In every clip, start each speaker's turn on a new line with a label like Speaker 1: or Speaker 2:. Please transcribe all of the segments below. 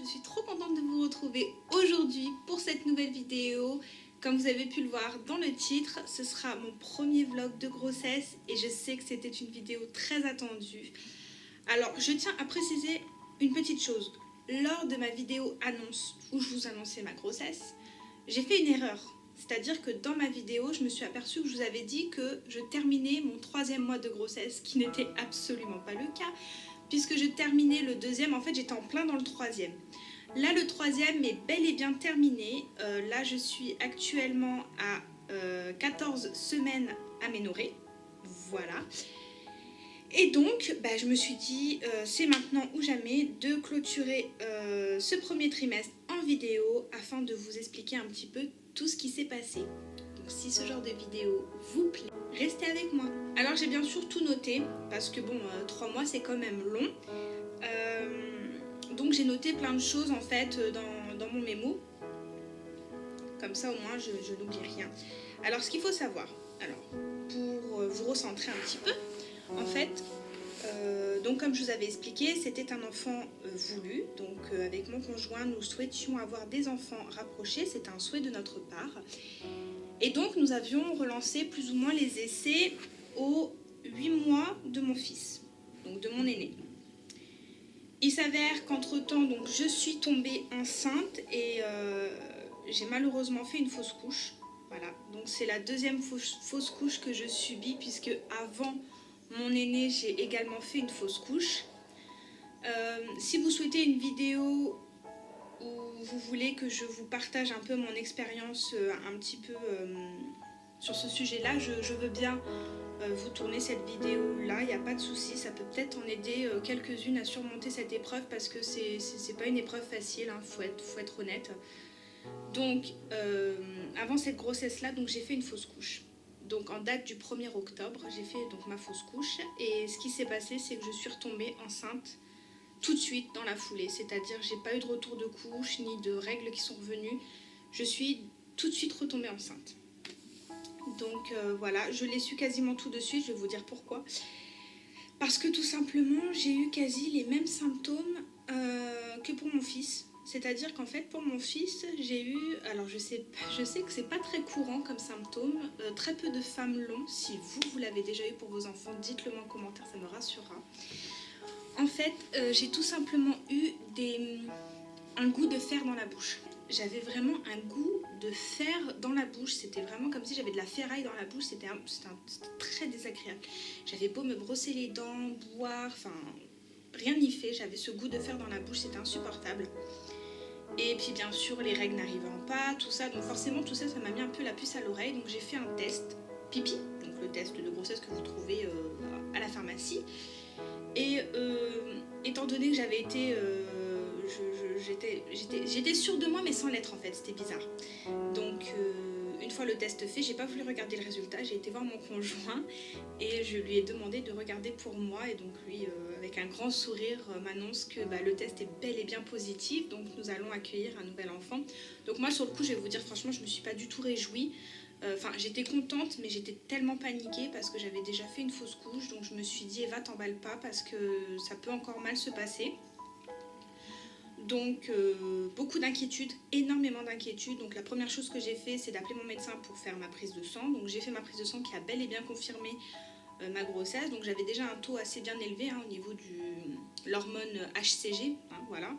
Speaker 1: je suis trop contente de vous retrouver aujourd'hui pour cette nouvelle vidéo. Comme vous avez pu le voir dans le titre, ce sera mon premier vlog de grossesse et je sais que c'était une vidéo très attendue. Alors, je tiens à préciser une petite chose. Lors de ma vidéo annonce où je vous annonçais ma grossesse, j'ai fait une erreur. C'est-à-dire que dans ma vidéo, je me suis aperçue que je vous avais dit que je terminais mon 3e mois de grossesse, ce qui n'était absolument pas le cas, puisque je terminais le 2e, en fait j'étais en plein dans le 3e. Là, le 3e est bel et bien terminé. Là, je suis actuellement à 14 semaines aménorrhées. Voilà. Et donc, je me suis dit, c'est maintenant ou jamais de clôturer ce premier trimestre en vidéo afin de vous expliquer un petit peu tout ce qui s'est passé. Donc, si ce genre de vidéo vous plaît, restez avec moi. Alors, j'ai bien sûr tout noté parce que bon, 3 mois c'est quand même long. Donc, j'ai noté plein de choses en fait dans mon mémo. Comme ça, au moins, je n'oublie rien. Alors, ce qu'il faut savoir, pour vous recentrer un petit peu, en fait, donc comme je vous avais expliqué, c'était un enfant voulu. Donc avec mon conjoint, nous souhaitions avoir des enfants rapprochés. C'était un souhait de notre part. Et donc nous avions relancé plus ou moins les essais aux 8 mois de mon fils, donc de mon aîné. Il s'avère qu'entre-temps, donc, je suis tombée enceinte et j'ai malheureusement fait une fausse couche. Voilà, donc c'est la 2e fausse couche que je subis puisque avant mon aîné, j'ai également fait une fausse couche. Si vous souhaitez une vidéo où vous voulez que je vous partage un peu mon expérience un petit peu sur ce sujet-là, je veux bien vous tourner cette vidéo-là, il n'y a pas de souci. Ça peut peut-être en aider quelques-unes à surmonter cette épreuve parce que c'est pas une épreuve facile, hein, faut être honnête. Donc, avant cette grossesse-là, donc j'ai fait une fausse couche. Donc en date du 1er octobre, j'ai fait donc ma fausse couche et ce qui s'est passé, c'est que je suis retombée enceinte tout de suite dans la foulée. C'est-à-dire j'ai pas eu de retour de couche ni de règles qui sont revenues. Je suis tout de suite retombée enceinte. Donc voilà, je l'ai su quasiment tout de suite, je vais vous dire pourquoi. Parce que tout simplement, j'ai eu quasi les mêmes symptômes que pour mon fils. C'est-à-dire qu'en fait, pour mon fils, j'ai eu... Alors, je sais que c'est pas très courant comme symptôme. Très peu de femmes l'ont. Si vous l'avez déjà eu pour vos enfants, dites-le moi en commentaire, ça me rassurera. En fait, j'ai tout simplement eu un goût de fer dans la bouche. J'avais vraiment un goût de fer dans la bouche. C'était vraiment comme si j'avais de la ferraille dans la bouche. C'était très désagréable. J'avais beau me brosser les dents, boire, enfin... Rien n'y fait, j'avais ce goût de fer dans la bouche, c'était insupportable. Et puis bien sûr, les règles n'arrivant pas, tout ça. Donc forcément, tout ça, ça m'a mis un peu la puce à l'oreille. Donc j'ai fait un test pipi, donc le test de grossesse que vous trouvez à la pharmacie. Et étant donné que j'avais été... j'étais sûre de moi, mais sans l'être en fait, c'était bizarre. Donc... une fois le test fait, j'ai pas voulu regarder le résultat, j'ai été voir mon conjoint et je lui ai demandé de regarder pour moi et donc lui avec un grand sourire m'annonce que le test est bel et bien positif, donc nous allons accueillir un nouvel enfant. Donc moi sur le coup je vais vous dire franchement je me suis pas du tout réjouie, j'étais contente mais j'étais tellement paniquée parce que j'avais déjà fait une fausse couche, donc je me suis dit Eva t'emballe pas parce que ça peut encore mal se passer. Donc beaucoup d'inquiétudes, énormément d'inquiétudes. Donc la première chose que j'ai fait, c'est d'appeler mon médecin pour faire ma prise de sang. Donc j'ai fait ma prise de sang qui a bel et bien confirmé ma grossesse. Donc j'avais déjà un taux assez bien élevé au niveau de l'hormone HCG, voilà.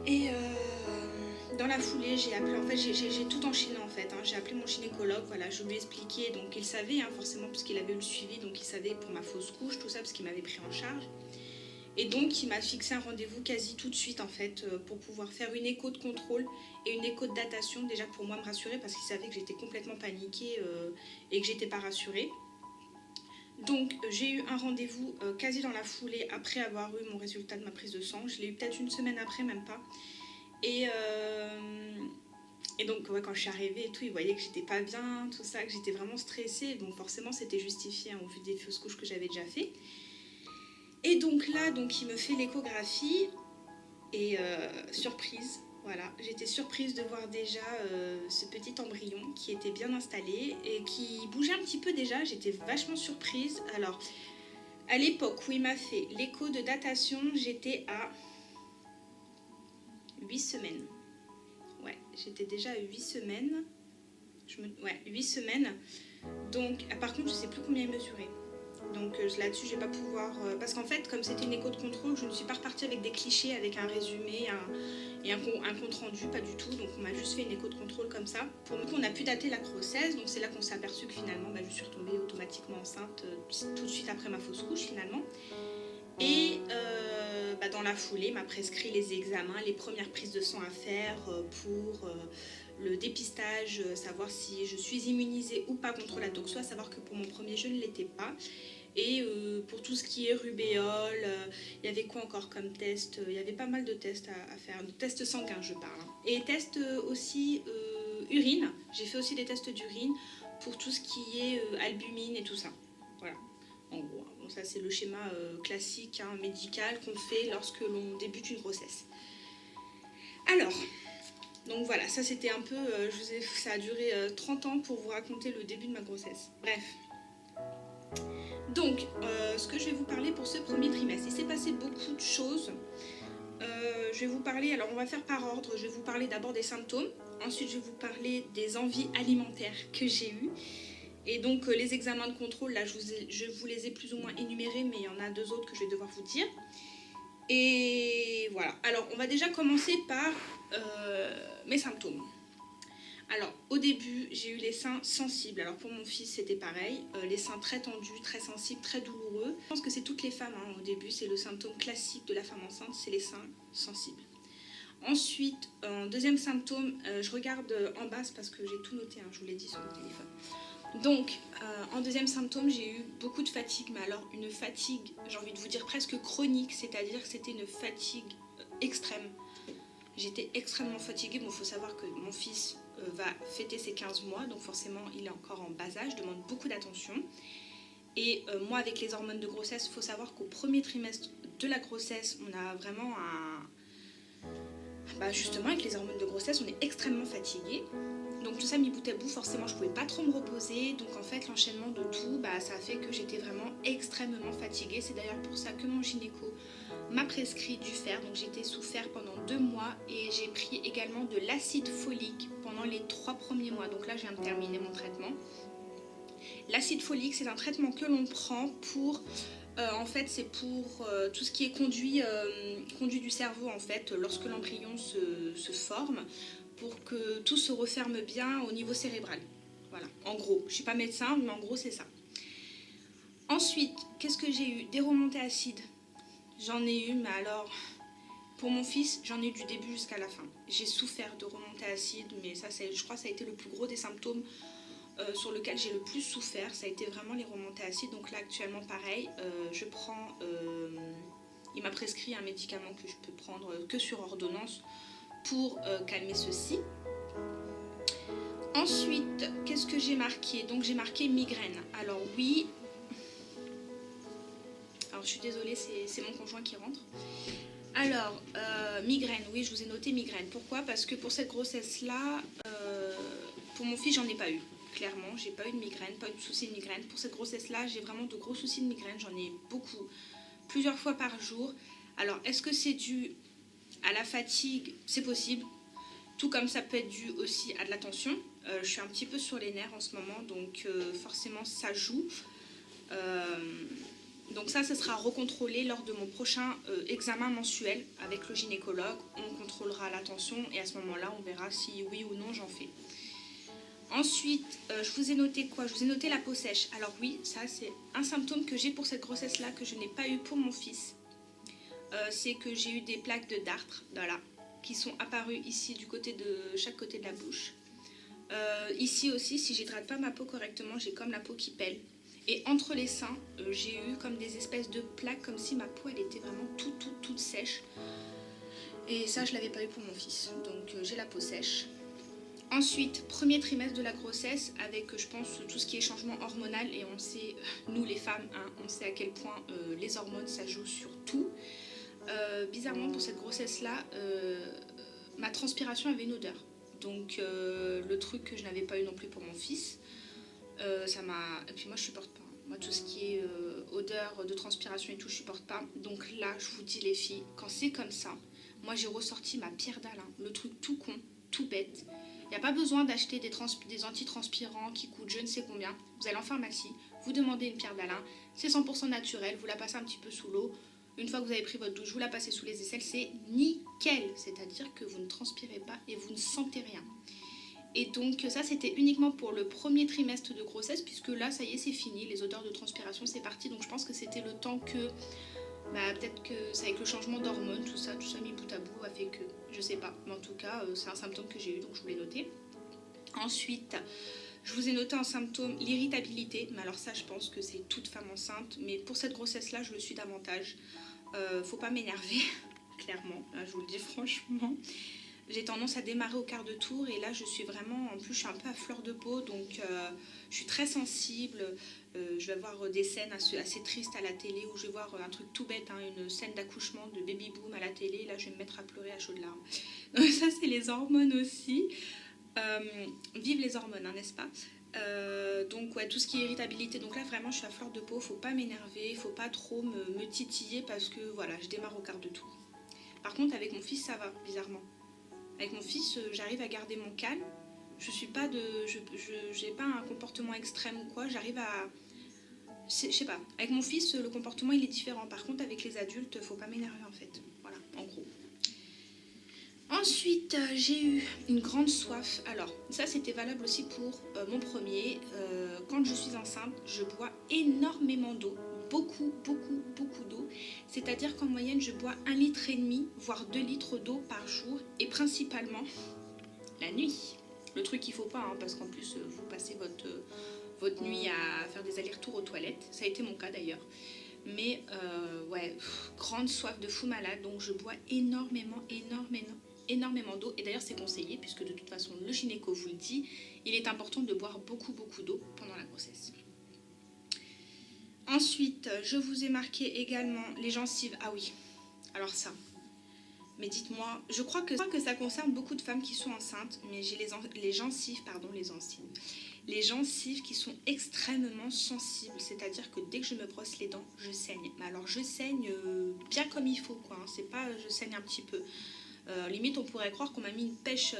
Speaker 1: Et dans la foulée, j'ai appelé, en fait j'ai tout enchaîné en fait. J'ai appelé mon gynécologue, voilà, je lui ai expliqué. Donc il savait forcément puisqu'il avait eu le suivi, donc il savait pour ma fausse couche, tout ça parce qu'il m'avait pris en charge. Et donc, il m'a fixé un rendez-vous quasi tout de suite, en fait, pour pouvoir faire une écho de contrôle et une écho de datation, déjà pour moi me rassurer, parce qu'il savait que j'étais complètement paniquée et que j'étais pas rassurée. Donc, j'ai eu un rendez-vous quasi dans la foulée, après avoir eu mon résultat de ma prise de sang. Je l'ai eu peut-être une semaine après, même pas. Et donc, ouais, quand je suis arrivée et tout, il voyait que j'étais pas bien, tout ça, que j'étais vraiment stressée. Donc, forcément, c'était justifié au vu des fausses couches que j'avais déjà fait. Et donc là, il me fait l'échographie et surprise, voilà, j'étais surprise de voir déjà ce petit embryon qui était bien installé et qui bougeait un petit peu déjà, j'étais vachement surprise. Alors, à l'époque où il m'a fait l'écho de datation, j'étais à 8 semaines. Ouais, j'étais déjà à 8 semaines. Ouais, 8 semaines. Donc, par contre, je sais plus combien il mesurait. Donc là-dessus, je vais pas pouvoir... parce qu'en fait, comme c'était une écho de contrôle, je ne suis pas repartie avec des clichés, avec un résumé et un compte rendu, pas du tout. Donc on m'a juste fait une écho de contrôle comme ça. Pour le coup, on a pu dater la grossesse. Donc c'est là qu'on s'est aperçu que finalement, je suis retombée automatiquement enceinte tout de suite après ma fausse couche finalement. Et dans la foulée, m'a prescrit les examens, les premières prises de sang à faire pour le dépistage, savoir si je suis immunisée ou pas contre la toxo, à savoir que pour mon premier, je ne l'étais pas. Et pour tout ce qui est rubéole, il y avait quoi encore comme test? Il y avait pas mal de tests à faire, de tests sanguins je parle. Et tests aussi urine, j'ai fait aussi des tests d'urine pour tout ce qui est albumine et tout ça. Voilà, en gros. Bon, ça c'est le schéma classique médical qu'on fait lorsque l'on débute une grossesse. Alors, donc voilà, ça c'était un peu, ça a duré 30 ans pour vous raconter le début de ma grossesse. Bref. Donc, ce que je vais vous parler pour ce premier trimestre, il s'est passé beaucoup de choses. Je vais vous parler, alors on va faire par ordre, je vais vous parler d'abord des symptômes, ensuite je vais vous parler des envies alimentaires que j'ai eues. Et donc les examens de contrôle, là je vous les ai plus ou moins énumérés, mais il y en a 2 autres que je vais devoir vous dire. Et voilà, alors on va déjà commencer par mes symptômes. Alors, au début, j'ai eu les seins sensibles. Alors, pour mon fils, c'était pareil. Les seins très tendus, très sensibles, très douloureux. Je pense que c'est toutes les femmes, au début. C'est le symptôme classique de la femme enceinte, c'est les seins sensibles. Ensuite, deuxième symptôme, je regarde en bas parce que j'ai tout noté, je vous l'ai dit sur mon téléphone. Donc, en deuxième symptôme, j'ai eu beaucoup de fatigue. Mais alors, une fatigue, j'ai envie de vous dire presque chronique. C'est-à-dire que c'était une fatigue extrême. J'étais extrêmement fatiguée. Bon, il faut savoir que mon fils va fêter ses 15 mois, donc forcément il est encore en bas âge, demande beaucoup d'attention. Et moi avec les hormones de grossesse, il faut savoir qu'au premier trimestre de la grossesse, on a vraiment justement avec les hormones de grossesse, on est extrêmement fatigué. Donc tout ça mis bout à bout, forcément je pouvais pas trop me reposer, donc en fait l'enchaînement de tout, ça a fait que j'étais vraiment extrêmement fatiguée. C'est d'ailleurs pour ça que mon gynéco m'a prescrit du fer, donc j'étais sous fer pendant 2 mois et j'ai pris également de l'acide folique pendant les 3 premiers mois, donc là je viens de terminer mon traitement. L'acide folique, c'est un traitement que l'on prend pour, en fait c'est pour tout ce qui est conduit du cerveau en fait, lorsque l'embryon se forme, pour que tout se referme bien au niveau cérébral. Voilà, en gros, je suis pas médecin, mais en gros c'est ça. Ensuite, qu'est-ce que j'ai eu? Des remontées acides. J'en ai eu, mais alors, pour mon fils, j'en ai eu du début jusqu'à la fin. J'ai souffert de remontées acides, mais ça, je crois que ça a été le plus gros des symptômes sur lequel j'ai le plus souffert. Ça a été vraiment les remontées acides. Donc là, actuellement, pareil, je prends... il m'a prescrit un médicament que je peux prendre que sur ordonnance pour calmer ceci. Ensuite, qu'est-ce que j'ai marqué? Donc j'ai marqué migraine. Alors oui... Alors je suis désolée, c'est mon conjoint qui rentre. Alors, migraine, oui, je vous ai noté migraine. Pourquoi? Parce que pour cette grossesse-là, pour mon fils, j'en ai pas eu. Clairement, j'ai pas eu de migraine, pas eu de soucis de migraine. Pour cette grossesse-là, j'ai vraiment de gros soucis de migraine. J'en ai beaucoup, plusieurs fois par jour. Alors, est-ce que c'est dû à la fatigue? C'est possible. Tout comme ça peut être dû aussi à de la tension. Je suis un petit peu sur les nerfs en ce moment, donc forcément, ça joue. Donc ça, ce sera recontrôlé lors de mon prochain examen mensuel avec le gynécologue. On contrôlera la tension et à ce moment-là, on verra si oui ou non j'en fais. Ensuite, je vous ai noté quoi? Je vous ai noté la peau sèche. Alors oui, ça c'est un symptôme que j'ai pour cette grossesse-là que je n'ai pas eu pour mon fils. C'est que j'ai eu des plaques de dartre, voilà, qui sont apparues ici du côté de chaque côté de la bouche. Ici aussi, si j'hydrate pas ma peau correctement, j'ai comme la peau qui pèle. Et entre les seins, j'ai eu comme des espèces de plaques, comme si ma peau elle était vraiment toute sèche. Et ça, je l'avais pas eu pour mon fils. Donc j'ai la peau sèche. Ensuite, premier trimestre de la grossesse, avec je pense tout ce qui est changement hormonal. Et on sait, nous les femmes, on sait à quel point les hormones ça joue sur tout. Bizarrement pour cette grossesse-là, ma transpiration avait une odeur. Donc le truc que je n'avais pas eu non plus pour mon fils. Ça m'a... Et puis moi je supporte pas. Moi tout ce qui est odeur de transpiration et tout je supporte pas. Donc là je vous dis les filles, quand c'est comme ça, moi j'ai ressorti ma pierre d'Alain, le truc tout con, tout bête. Il n'y a pas besoin d'acheter des antitranspirants qui coûtent je ne sais combien. Vous allez en pharmacie, vous demandez une pierre d'Alain, c'est 100% naturel, vous la passez un petit peu sous l'eau. Une fois que vous avez pris votre douche, vous la passez sous les aisselles, c'est nickel. C'est-à-dire que vous ne transpirez pas et vous ne sentez rien. Et donc ça, c'était uniquement pour le premier trimestre de grossesse, puisque là, ça y est, c'est fini. Les odeurs de transpiration, c'est parti. Donc je pense que c'était le temps que... peut-être que c'est avec le changement d'hormones, tout ça mis bout à bout a fait que... Je sais pas. Mais en tout cas, c'est un symptôme que j'ai eu, donc je voulais noter. Ensuite... Je vous ai noté en symptôme l'irritabilité, mais alors ça je pense que c'est toute femme enceinte, mais pour cette grossesse-là je le suis davantage. Faut pas m'énerver, clairement, là, je vous le dis franchement. J'ai tendance à démarrer au quart de tour et là je suis vraiment, en plus je suis un peu à fleur de peau, donc je suis très sensible. Je vais avoir des scènes assez tristes à la télé où je vais voir un truc tout bête, hein, une scène d'accouchement de baby boom à la télé, et là je vais me mettre à pleurer à chaudes larmes. Donc ça c'est les hormones aussi. Vive les hormones, hein, n'est-ce pas? Donc ouais, tout ce qui est irritabilité, donc là vraiment je suis à fleur de peau, faut pas m'énerver, faut pas trop me titiller parce que voilà, je démarre au quart de tour. Par contre avec mon fils ça va, bizarrement. Avec mon fils j'arrive à garder mon calme, je suis pas de, j'ai pas un comportement extrême ou quoi, j'arrive à, je sais pas, avec mon fils le comportement il est différent, par contre avec les adultes faut pas m'énerver en fait, voilà, en gros. Ensuite, j'ai eu une grande soif. Alors, ça c'était valable aussi pour mon premier. Quand je suis enceinte, je bois énormément d'eau. Beaucoup, beaucoup, beaucoup d'eau. C'est-à-dire qu'en moyenne, je bois 1,5 litre, voire 2 litres d'eau par jour. Et principalement, la nuit. Le truc qu'il ne faut pas, hein, parce qu'en plus, vous passez votre nuit à faire des allers-retours aux toilettes. Ça a été mon cas d'ailleurs. Mais ouais, grande soif de fou malade. Donc je bois énormément d'eau, et d'ailleurs c'est conseillé puisque de toute façon le gynéco vous le dit, il est important de boire beaucoup d'eau pendant la grossesse. Ensuite, je vous ai marqué également les gencives. Ah oui, alors ça, mais dites-moi, je crois que ça concerne beaucoup de femmes qui sont enceintes, mais j'ai les gencives qui sont extrêmement sensibles, c'est-à-dire que dès que je me brosse les dents, je saigne. Mais alors je saigne bien comme il faut, quoi, hein. C'est pas je saigne un petit peu. Limite on pourrait croire qu'on m'a mis une pêche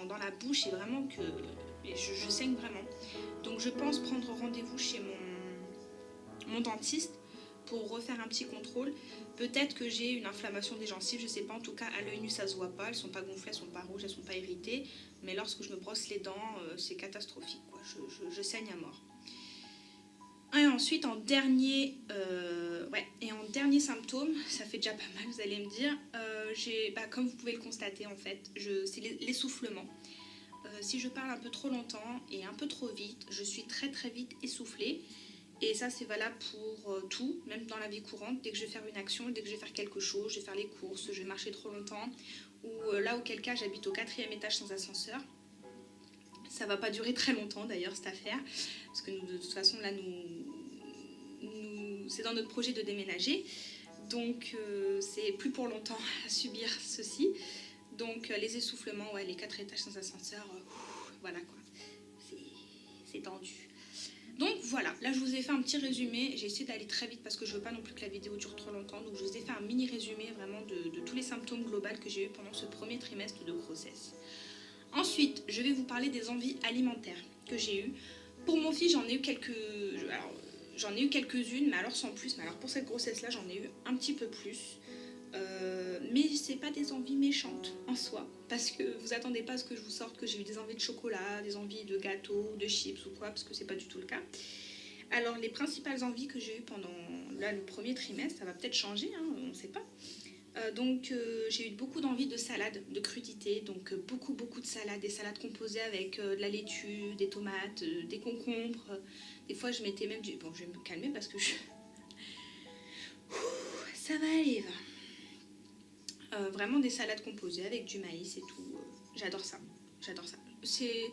Speaker 1: dans la bouche, et vraiment que je saigne vraiment. Donc je pense prendre rendez-vous chez mon dentiste pour refaire un petit contrôle. Peut-être que j'ai une inflammation des gencives, je sais pas, en tout cas à l'œil nu ça se voit pas, elles sont pas gonflées, elles sont pas rouges, elles sont pas irritées, mais lorsque je me brosse les dents c'est catastrophique, quoi. Je saigne à mort. Et ensuite en dernier symptôme, ça fait déjà pas mal, vous allez me dire, comme vous pouvez le constater en fait, c'est l'essoufflement. Si je parle un peu trop longtemps et un peu trop vite, je suis très très vite essoufflée. Et ça c'est valable pour tout, même dans la vie courante. Dès que je vais faire une action, dès que je vais faire quelque chose, je vais faire les courses, je vais marcher trop longtemps, ou là auquel cas j'habite au 4e étage sans ascenseur. Ça va pas durer très longtemps d'ailleurs cette affaire, parce que nous, de toute façon là c'est dans notre projet de déménager, donc c'est plus pour longtemps à subir ceci. Donc les essoufflements, ouais, les 4 étages sans ascenseur, voilà quoi, c'est tendu. Donc voilà, là je vous ai fait un petit résumé, j'ai essayé d'aller très vite parce que je veux pas non plus que la vidéo dure trop longtemps, donc je vous ai fait un mini résumé vraiment de tous les symptômes globaux que j'ai eu pendant ce premier trimestre de grossesse. Ensuite, je vais vous parler des envies alimentaires que j'ai eues. Pour mon fils, j'en ai eu quelques-unes, mais alors sans plus. Mais alors pour cette grossesse-là, j'en ai eu un petit peu plus. Mais c'est pas des envies méchantes en soi, parce que vous attendez pas à ce que je vous sorte que j'ai eu des envies de chocolat, des envies de gâteaux, de chips ou quoi, parce que c'est pas du tout le cas. Alors les principales envies que j'ai eues pendant le premier trimestre, ça va peut-être changer, hein, on ne sait pas. J'ai eu beaucoup d'envie de salade, de crudité, donc beaucoup de salades, des salades composées avec de la laitue, des tomates, des concombres. Des fois je mettais même du... Bon, je vais me calmer parce que ça va aller, va. Vraiment des salades composées avec du maïs et tout. J'adore ça. C'est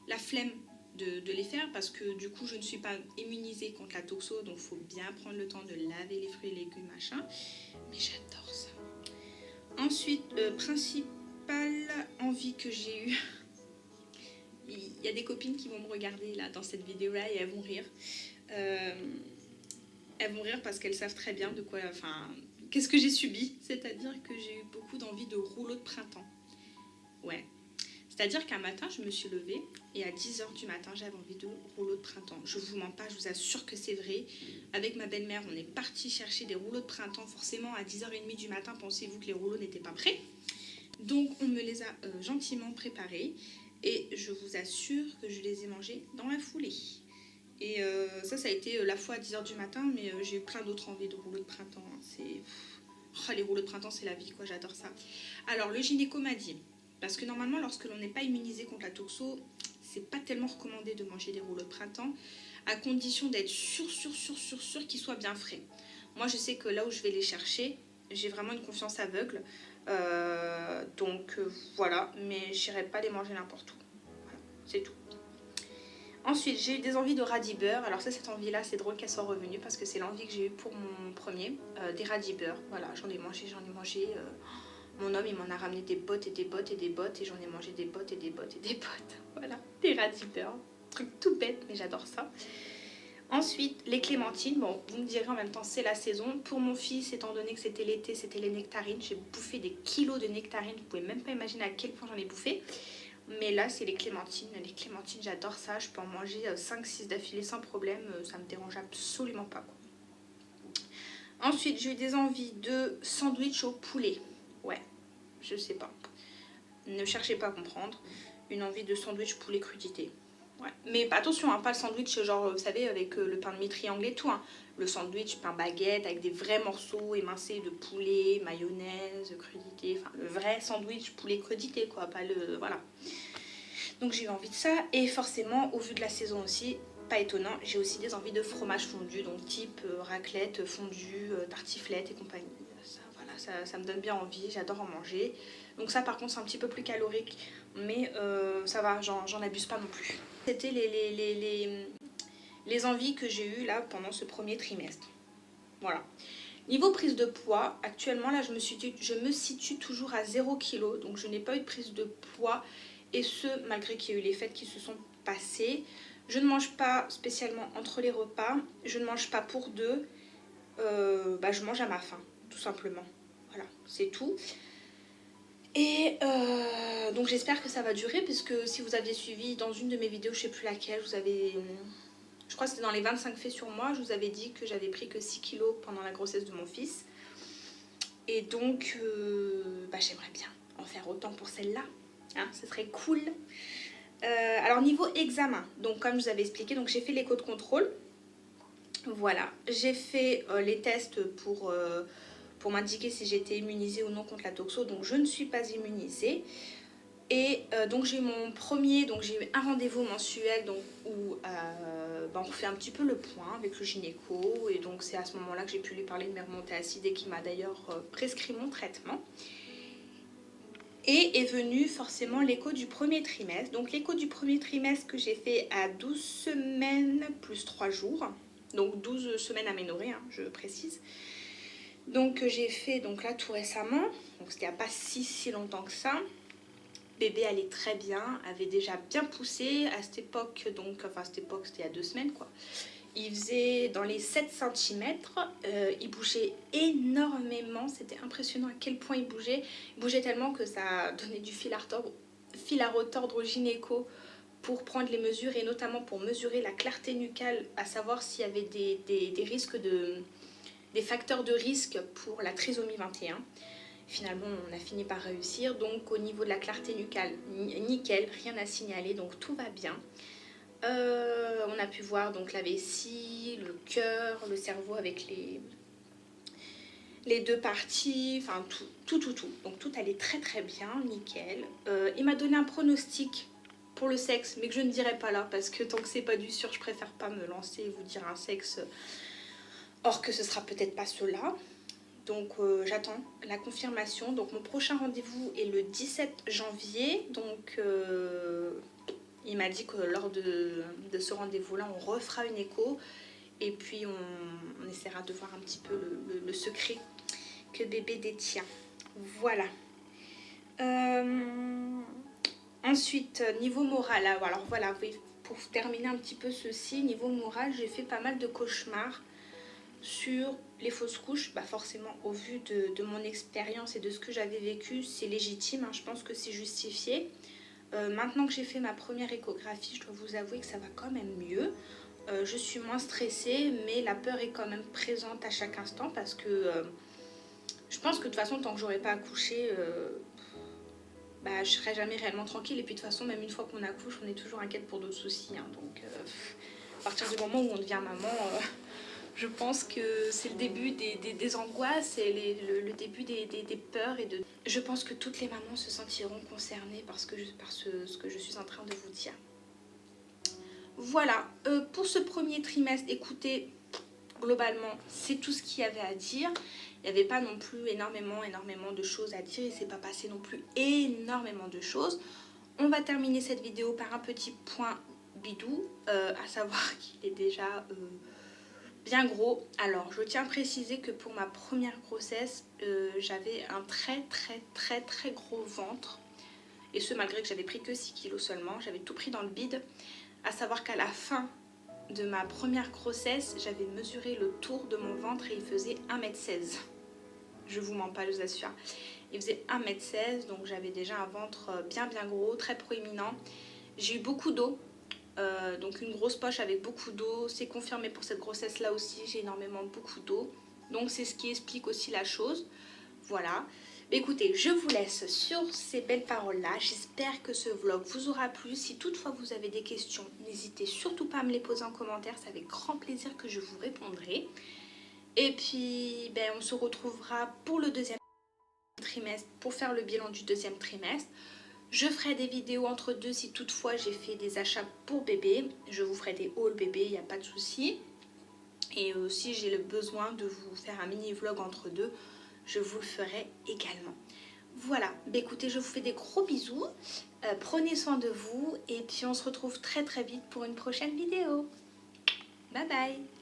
Speaker 1: la flemme de les faire parce que du coup je ne suis pas immunisée contre la toxo, donc il faut bien prendre le temps de laver les fruits et légumes, machin. Mais j'adore ça. Ensuite, principale envie que j'ai eue, il y a des copines qui vont me regarder là dans cette vidéo là et elles vont rire. Elles vont rire parce qu'elles savent très bien de quoi qu'est-ce que j'ai subi? C'est-à-dire que j'ai eu beaucoup d'envie de rouleau de printemps. Ouais. C'est-à-dire qu'un matin, je me suis levée et à 10h du matin, j'avais envie de rouleau de printemps. Je vous mens pas, je vous assure que c'est vrai. Avec ma belle-mère, on est parti chercher des rouleaux de printemps. Forcément, à 10h30 du matin, pensez-vous que les rouleaux n'étaient pas prêts? Donc, on me les a gentiment préparés. Et je vous assure que je les ai mangés dans la foulée. Et ça a été la fois à 10h du matin, mais j'ai eu plein d'autres envies de rouleaux de printemps. Hein. Oh, les rouleaux de printemps, c'est la vie, quoi, j'adore ça. Alors, le gynéco m'a dit, parce que normalement, lorsque l'on n'est pas immunisé contre la toxo, c'est pas tellement recommandé de manger des rouleaux de printemps, à condition d'être sûr qu'ils soient bien frais. Moi, je sais que là où je vais les chercher, j'ai vraiment une confiance aveugle. Donc voilà, mais j'irai pas les manger n'importe où. Voilà, c'est tout. Ensuite, j'ai eu des envies de radis beurre. Alors ça, cette envie-là, c'est drôle qu'elle soit revenue parce que c'est l'envie que j'ai eue pour mon premier, des radis beurre. Voilà, j'en ai mangé. Mon homme, il m'en a ramené des bottes et des bottes et des bottes et j'en ai mangé des bottes et des bottes et des bottes. Voilà, des radis beurre. Truc tout bête, mais j'adore ça. Ensuite, les clémentines. Bon, vous me direz en même temps, c'est la saison. Pour mon fils, étant donné que c'était l'été, c'était les nectarines. J'ai bouffé des kilos de nectarines. Vous pouvez même pas imaginer à quel point j'en ai bouffé. Mais là, c'est les clémentines. Les clémentines, j'adore ça. Je peux en manger 5-6 d'affilée sans problème. Ça me dérange absolument pas, quoi. Ensuite, j'ai eu des envies de sandwich au poulet. Ouais, je sais pas. Ne cherchez pas à comprendre. Une envie de sandwich poulet crudité. Ouais. Mais attention, hein, pas le sandwich genre, vous savez, avec le pain de mie triangle et tout. Hein. Le sandwich pain baguette avec des vrais morceaux émincés de poulet, mayonnaise, crudité. Enfin, le vrai sandwich poulet crudité, quoi. Pas le... Voilà. Donc j'ai eu envie de ça. Et forcément, au vu de la saison aussi, pas étonnant, j'ai aussi des envies de fromage fondu. Donc type raclette, fondue, tartiflette et compagnie. Ça, voilà, ça me donne bien envie. J'adore en manger. Donc ça, par contre, c'est un petit peu plus calorique. Mais ça va, j'en abuse pas non plus. C'était les envies que j'ai eues là pendant ce premier trimestre. Voilà. Niveau prise de poids, actuellement là je me situe toujours à 0 kg. Donc je n'ai pas eu de prise de poids. Et ce, malgré qu'il y a eu les fêtes qui se sont passées. Je ne mange pas spécialement entre les repas. Je ne mange pas pour deux. Je mange à ma faim, tout simplement. Voilà, c'est tout. Et donc j'espère que ça va durer, puisque si vous aviez suivi dans une de mes vidéos, je ne sais plus laquelle, je crois que c'était dans les 25 faits sur moi, je vous avais dit que j'avais pris que 6 kilos pendant la grossesse de mon fils. Et donc j'aimerais bien en faire autant pour celle-là, hein, ce serait cool. Alors niveau examen, donc comme je vous avais expliqué, donc j'ai fait l'écho de contrôle. Voilà, j'ai fait les tests pour m'indiquer si j'étais immunisée ou non contre la toxo, donc je ne suis pas immunisée. Et donc j'ai eu mon premier, donc j'ai eu un rendez-vous mensuel donc, où on fait un petit peu le point avec le gynéco. Et donc c'est à ce moment-là que j'ai pu lui parler de mes remontées acides et qui m'a d'ailleurs prescrit mon traitement. Et est venu forcément l'écho du premier trimestre. Donc l'écho du premier trimestre que j'ai fait à 12 semaines plus 3 jours. Donc 12 semaines aménorrhées, hein, je précise. Donc j'ai fait donc là tout récemment. Donc c'était il n'y a pas si longtemps que ça. Bébé allait très bien, avait déjà bien poussé à cette époque, donc, enfin cette époque c'était il y a 2 semaines quoi. Il faisait dans les 7 cm, il bougeait énormément, c'était impressionnant à quel point il bougeait. Il bougeait tellement que ça donnait du fil à retordre au gynéco pour prendre les mesures et notamment pour mesurer la clarté nucale, à savoir s'il y avait des risques des facteurs de risque pour la trisomie 21. Finalement, on a fini par réussir. Donc, au niveau de la clarté nucale, nickel, rien à signaler. Donc, tout va bien. On a pu voir donc la vessie, le cœur, le cerveau avec les 2 parties. Enfin, tout. Donc, tout allait très bien, nickel. Il m'a donné un pronostic pour le sexe, mais que je ne dirai pas là. Parce que tant que c'est pas du sûr, je préfère pas me lancer et vous dire un sexe. Or que ce sera peut-être pas cela. Donc j'attends la confirmation. Donc mon prochain rendez-vous est le 17 janvier. Donc il m'a dit que lors de ce rendez-vous-là, on refera une écho. Et puis on essaiera de voir un petit peu le secret que bébé détient. Voilà. Ensuite, niveau moral. Alors voilà, pour terminer un petit peu ceci, niveau moral, j'ai fait pas mal de cauchemars. sur les fausses couches, bah forcément au vu de mon expérience et de ce que j'avais vécu, c'est légitime, hein, je pense que c'est justifié. Maintenant que j'ai fait ma première échographie, je dois vous avouer que ça va quand même mieux. Je suis moins stressée, mais la peur est quand même présente à chaque instant parce que je pense que de toute façon, tant que j'aurai pas accouché, bah, je serai jamais réellement tranquille. Et puis de toute façon, même une fois qu'on accouche, on est toujours inquiète pour d'autres soucis, hein. Donc à partir du moment où on devient maman, je pense que c'est le début des angoisses et le début des peurs. Je pense que toutes les mamans se sentiront concernées par ce que je suis en train de vous dire. Voilà, pour ce premier trimestre, écoutez, globalement, c'est tout ce qu'il y avait à dire. Il n'y avait pas non plus énormément de choses à dire. Il ne s'est pas passé non plus énormément de choses. On va terminer cette vidéo par un petit point bidou, à savoir qu'il est déjà bien gros. Alors, je tiens à préciser que pour ma première grossesse, j'avais un très gros ventre. Et ce, malgré que j'avais pris que 6 kilos seulement. J'avais tout pris dans le bide. À savoir qu'à la fin de ma première grossesse, j'avais mesuré le tour de mon ventre et il faisait 1m16. Je vous mens pas, je vous assure. Il faisait 1m16, donc j'avais déjà un ventre bien gros, très proéminent. J'ai eu beaucoup d'eau, donc une grosse poche avec beaucoup d'eau. C'est confirmé pour cette grossesse-là aussi, j'ai beaucoup d'eau. Donc c'est ce qui explique aussi la chose. Voilà. Écoutez, je vous laisse sur ces belles paroles-là. J'espère que ce vlog vous aura plu. Si toutefois vous avez des questions, n'hésitez surtout pas à me les poser en commentaire. C'est avec grand plaisir que je vous répondrai. Et puis, on se retrouvera pour le deuxième trimestre, pour faire le bilan du deuxième trimestre. Je ferai des vidéos entre deux si toutefois j'ai fait des achats pour bébé. Je vous ferai des hauls bébé, il n'y a pas de souci. Et si j'ai le besoin de vous faire un mini vlog entre deux, je vous le ferai également. Voilà, écoutez, je vous fais des gros bisous, prenez soin de vous et puis on se retrouve très vite pour une prochaine vidéo. Bye bye.